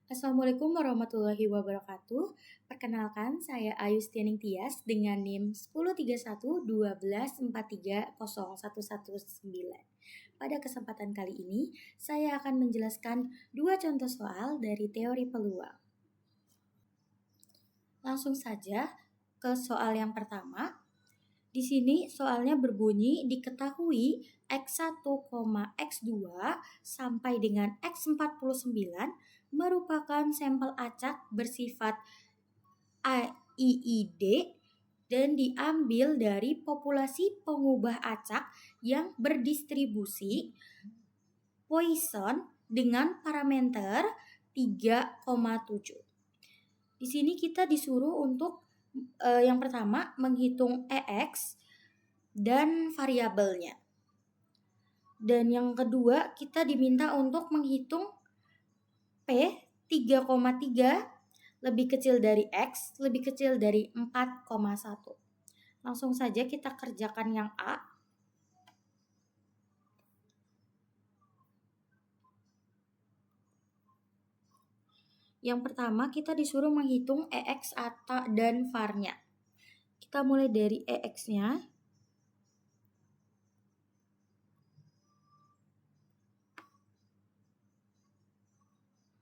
Assalamualaikum warahmatullahi wabarakatuh. Perkenalkan, saya Ayustianing Tias dengan NIM 103112143019. Pada kesempatan kali ini, saya akan menjelaskan dua contoh soal dari teori peluang. Langsung saja ke soal yang pertama. Di sini soalnya berbunyi diketahui X1, X2 sampai dengan X49 merupakan sampel acak bersifat AIID dan diambil dari populasi pengubah acak yang berdistribusi Poisson dengan parameter 3,7. Di sini kita disuruh untuk yang pertama menghitung EX dan variabelnya. Dan yang kedua kita diminta untuk menghitung P 3,3 lebih kecil dari X lebih kecil dari 4,1. Langsung saja kita kerjakan yang A. Yang pertama kita disuruh menghitung EX dan VAR-nya. Kita mulai dari EX-nya.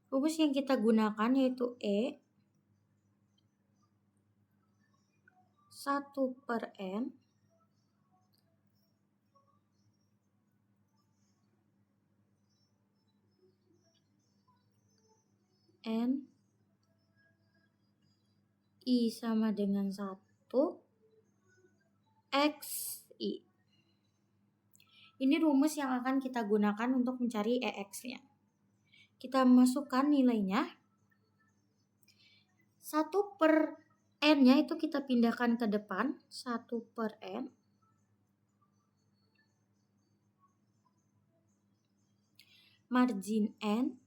Rumus yang kita gunakan yaitu E 1/N N I sama dengan 1 X I. Ini rumus yang akan kita gunakan untuk mencari EX-nya. Kita masukkan nilainya. 1/N-nya itu kita pindahkan ke depan. 1/N. Margin N.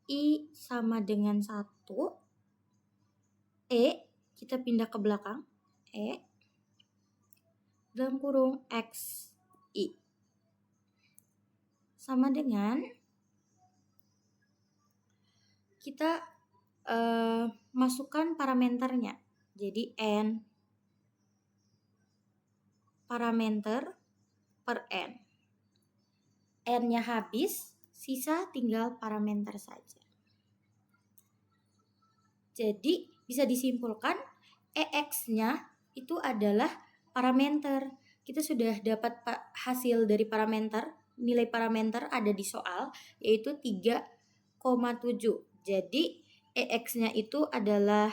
I sama dengan 1. E kita pindah ke belakang. E dalam kurung X I sama dengan kita masukkan parameternya. Jadi N parameter per N. N-nya habis, sisa tinggal parameter saja. Jadi bisa disimpulkan EX-nya itu adalah parameter. Kita sudah dapat hasil dari parameter, nilai parameter ada di soal yaitu 3,7. Jadi EX-nya itu adalah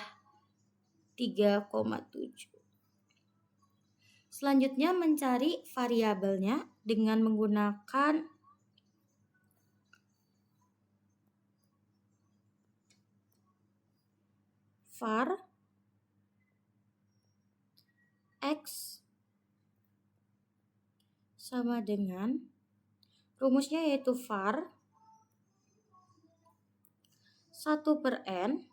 3,7. Selanjutnya mencari variabelnya dengan menggunakan var X sama dengan rumusnya yaitu var 1/N.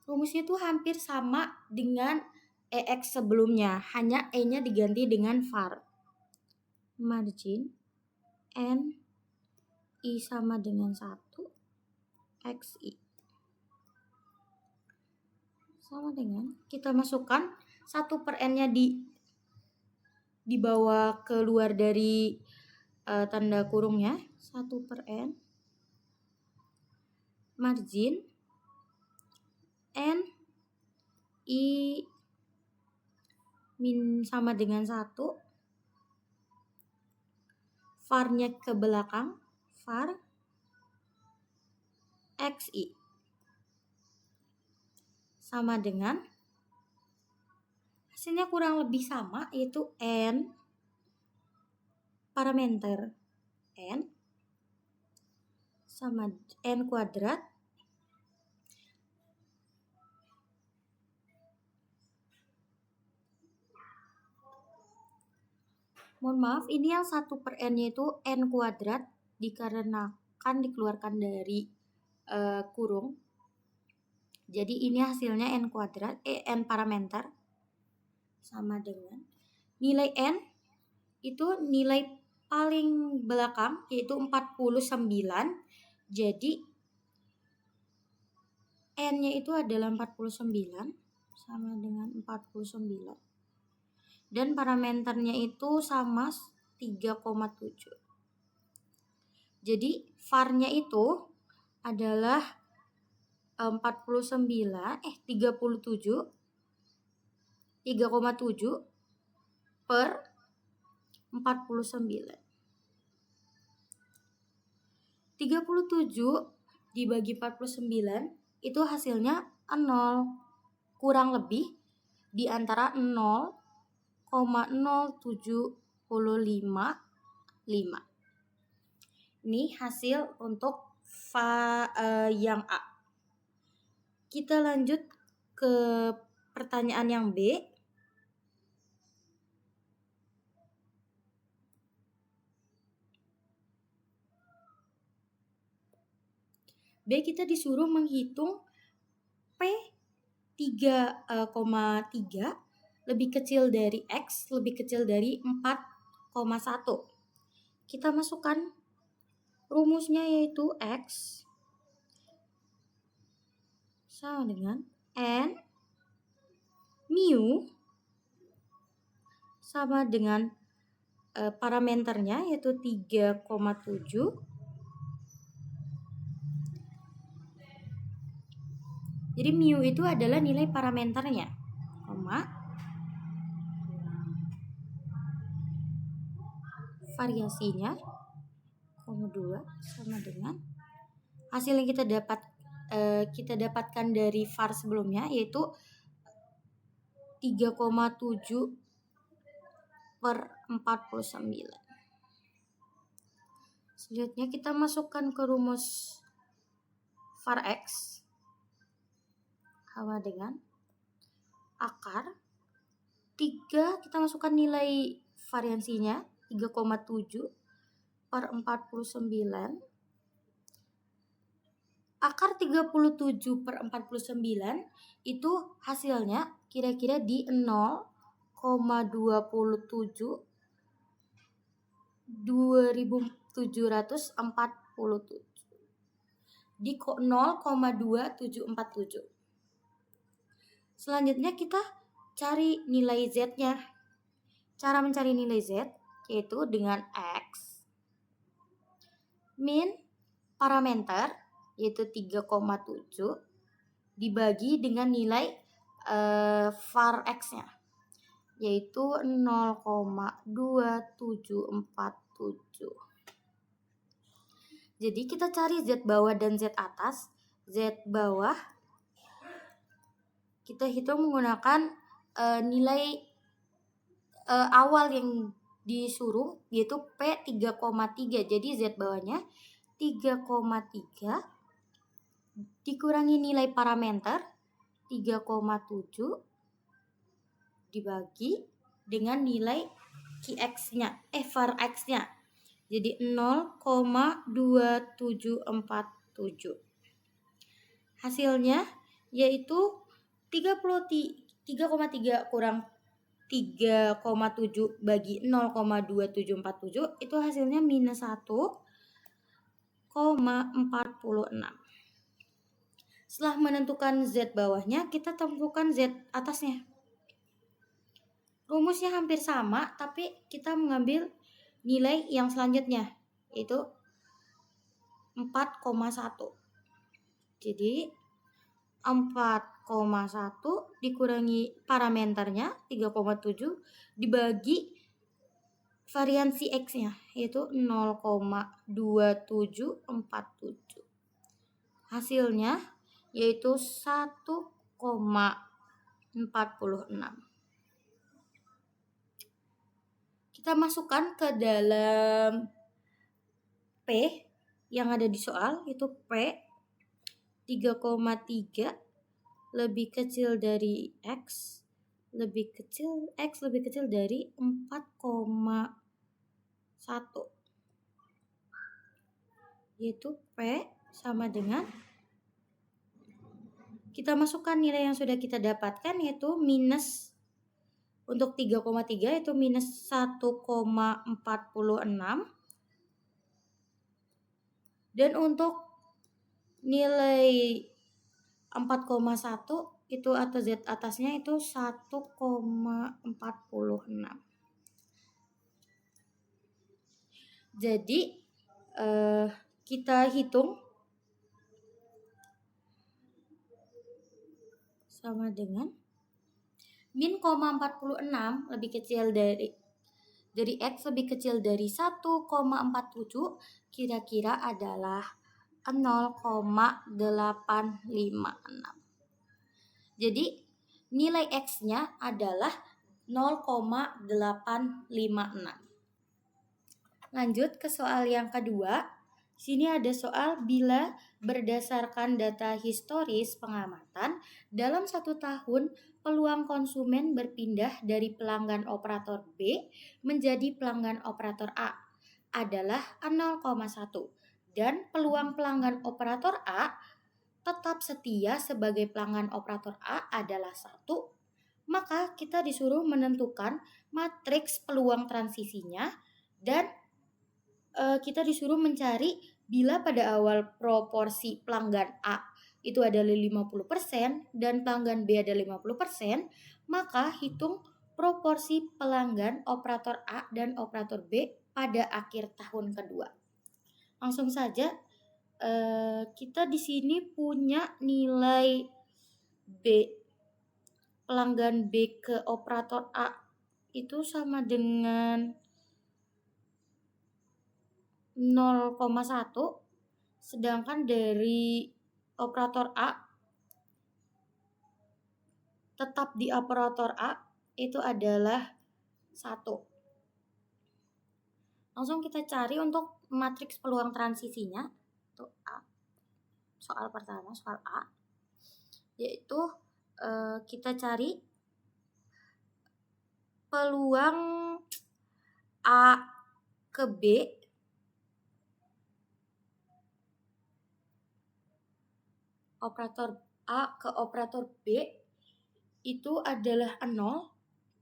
Rumusnya itu hampir sama dengan EX sebelumnya, hanya E-nya diganti dengan var. Margin N I sama dengan 1 X I. Sama dengan kita masukkan 1/N-nya dibawa keluar dari tanda kurungnya. 1/N margin N I min sama dengan 1. var-nya ke belakang, var XI sama dengan hasilnya kurang lebih sama yaitu N parameter N sama N kuadrat mohon maaf, ini yang 1/N-nya itu N kuadrat dikarenakan dikeluarkan dari kurung. Jadi ini hasilnya N kuadrat, N parameter sama dengan nilai N itu nilai paling belakang yaitu 49 Jadi N-nya itu adalah 49 sama dengan 49. Dan parameternya itu sama 3,7. Jadi var-nya itu adalah 3,7 per 49. 37 dibagi 49 itu hasilnya 0, kurang lebih di antara 0,0755. Ini hasil untuk yang A. Kita lanjut ke pertanyaan yang B. B kita disuruh menghitung P 3,3 lebih kecil dari X lebih kecil dari 4,1. Kita masukkan rumusnya, yaitu X sama dengan N mu sama dengan parameternya yaitu 3,7. Jadi mu itu adalah nilai parameternya, variasinya, 2 sama dengan hasil yang kita dapatkan dari var sebelumnya, yaitu 3,7 per 49. Selanjutnya kita masukkan ke rumus var X sama dengan akar 3, kita masukkan nilai variansinya 3,7 per 49. Akar 37 per 49 itu hasilnya kira-kira di 0,27 2747 di 0,2747. Selanjutnya kita cari nilai Z-nya. Cara mencari nilai Z yaitu dengan X min parameter yaitu 3,7 dibagi dengan nilai var X-nya yaitu 0,2747. Jadi kita cari Z bawah dan Z atas. Z bawah kita hitung menggunakan nilai awal yang disuruh yaitu P 3,3. Jadi Z bawahnya 3,3 dikurangi nilai parameter 3,7 dibagi dengan nilai Qx-nya, var X-nya. Jadi 0,2747. Hasilnya yaitu 3,3 kurang 3,7 bagi 0,2747 itu hasilnya minus 1,46. Setelah menentukan Z bawahnya, kita tentukan Z atasnya. Rumusnya hampir sama, tapi kita mengambil nilai yang selanjutnya, yaitu 4,1. Jadi 4,1 dikurangi parameternya 3,7 dibagi variansi X-nya, yaitu 0,2747. Hasilnya yaitu 1,46. Kita masukkan ke dalam P yang ada di soal, itu P 3,3 lebih kecil dari X lebih kecil dari 4,1, yaitu P sama dengan kita masukkan nilai yang sudah kita dapatkan yaitu minus untuk 3,3 itu minus 1,46 dan untuk nilai 4,1 itu atau Z atasnya itu 1,46. Jadi kita hitung sama dengan min 0,46 lebih kecil dari X lebih kecil dari 1,47 kira-kira adalah 0,856. Jadi nilai X-nya adalah 0,856. Lanjut ke soal yang kedua. Sini ada soal bila berdasarkan data historis pengamatan dalam 1 tahun peluang konsumen berpindah dari pelanggan operator B menjadi pelanggan operator A adalah 0,1 dan peluang pelanggan operator A tetap setia sebagai pelanggan operator A adalah 1, maka kita disuruh menentukan matriks peluang transisinya dan kita disuruh mencari bila pada awal proporsi pelanggan A itu adalah 50% dan pelanggan B ada 50%, maka hitung proporsi pelanggan operator A dan operator B pada akhir tahun kedua. Langsung saja kita di sini punya nilai B pelanggan B ke operator A itu sama dengan 0,1, sedangkan dari operator A tetap di operator A itu adalah 1. Langsung kita cari untuk matriks peluang transisinya. Itu A. Soal pertama, soal A. Yaitu kita cari peluang A ke B operator A ke operator B itu adalah 0,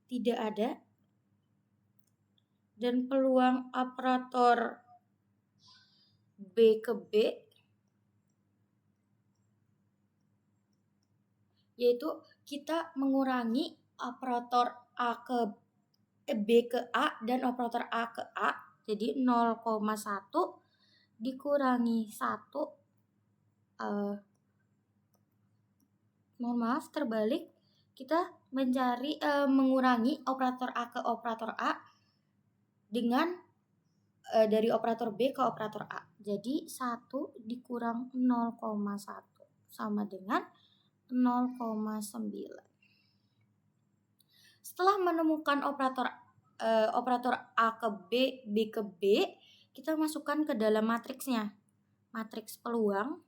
tidak ada. Dan peluang operator B ke B yaitu kita mengurangi operator A ke B ke A dan operator A ke A. Jadi 0,1 dikurangi 1 mohon maaf terbalik, kita mencari mengurangi operator A ke operator A dengan dari operator B ke operator A. Jadi 1 dikurang 0,1 sama dengan 0,9. Setelah menemukan operator A ke B, B ke B, kita masukkan ke dalam matriksnya. Matriks peluang.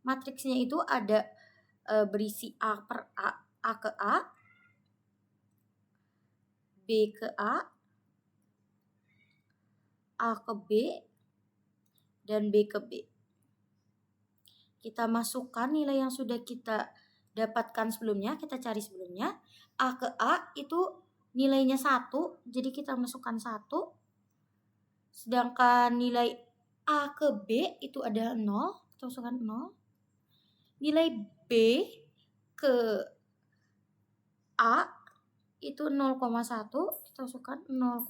Matriksnya itu ada berisi A per A, A ke A, B ke A ke B, dan B ke B. Kita masukkan nilai yang sudah kita dapatkan sebelumnya, kita cari sebelumnya. A ke A itu nilainya 1, jadi kita masukkan 1. Sedangkan nilai A ke B itu ada 0, kita masukkan 0. Nilai B ke A itu 0,1, kita masukkan 0,1.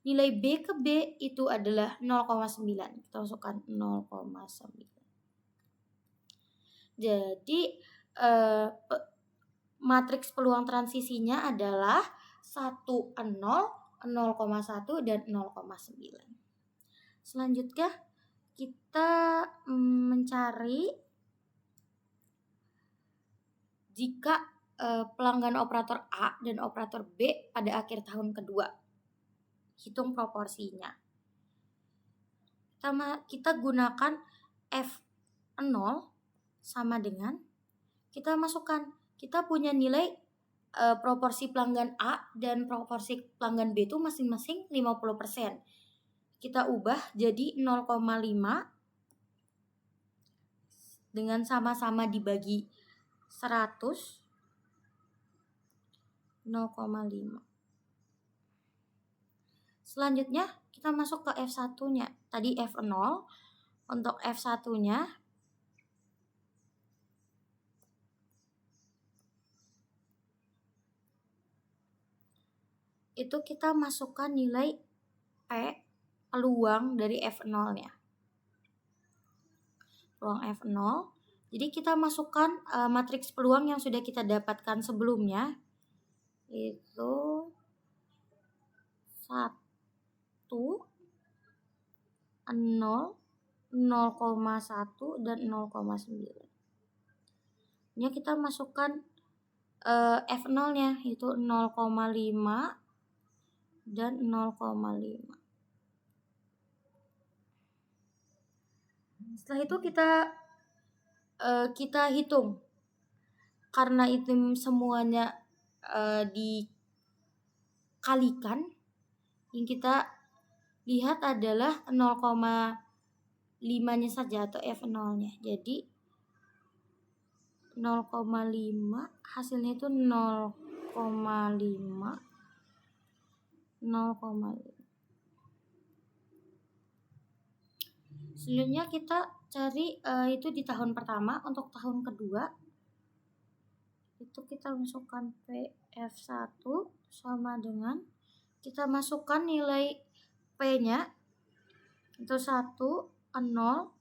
Nilai B ke B itu adalah 0,9, kita masukkan 0,9. Jadi matriks peluang transisinya adalah 1, 0, 0,1, dan 0,9. Selanjutnya kita mencari jika pelanggan operator A dan operator B pada akhir tahun kedua. Hitung proporsinya. Kita gunakan F0 sama dengan kita masukkan, kita punya nilai proporsi pelanggan A dan proporsi pelanggan B itu masing-masing 50%. Kita ubah jadi 0,5 dengan sama-sama dibagi 100, 0,5. Selanjutnya kita masuk ke F1-nya. Tadi F0, Untuk F1-nya itu kita masukkan nilai P peluang dari F0-nya. Peluang F0. Jadi kita masukkan matriks peluang yang sudah kita dapatkan sebelumnya. Itu 1, 0, 0,1 dan 0,9. Ini kita masukkan F0-nya itu 0,5 dan 0,5. Setelah itu kita hitung. Karena itu semuanya dikalikan, yang kita lihat adalah 0,5-nya saja atau F0-nya. Jadi 0,5 hasilnya itu 0,5. Selanjutnya kita cari itu di tahun pertama. Untuk tahun kedua itu kita masukkan PF1 sama dengan kita masukkan nilai P-nya itu 1, 0, 0,1,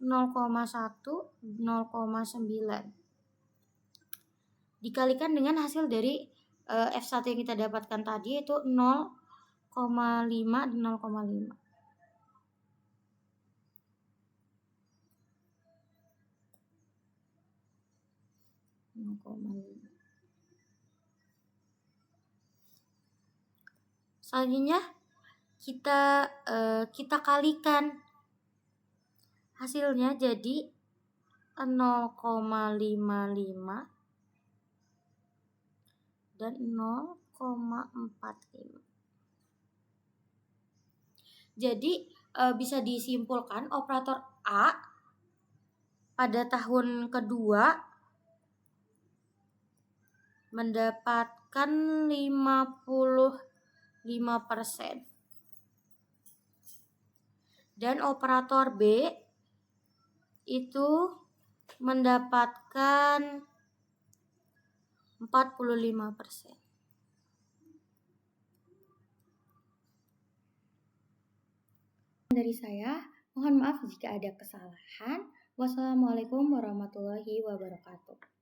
0,9 dikalikan dengan hasil dari F1 yang kita dapatkan tadi itu 0,5 dan 0,5. Selanjutnya kita kalikan hasilnya jadi 0,55 dan 0,45. Jadi bisa disimpulkan operator A pada tahun kedua mendapatkan 55%. Dan operator B itu mendapatkan 45%. Dari saya, mohon maaf jika ada kesalahan. Wassalamualaikum warahmatullahi wabarakatuh.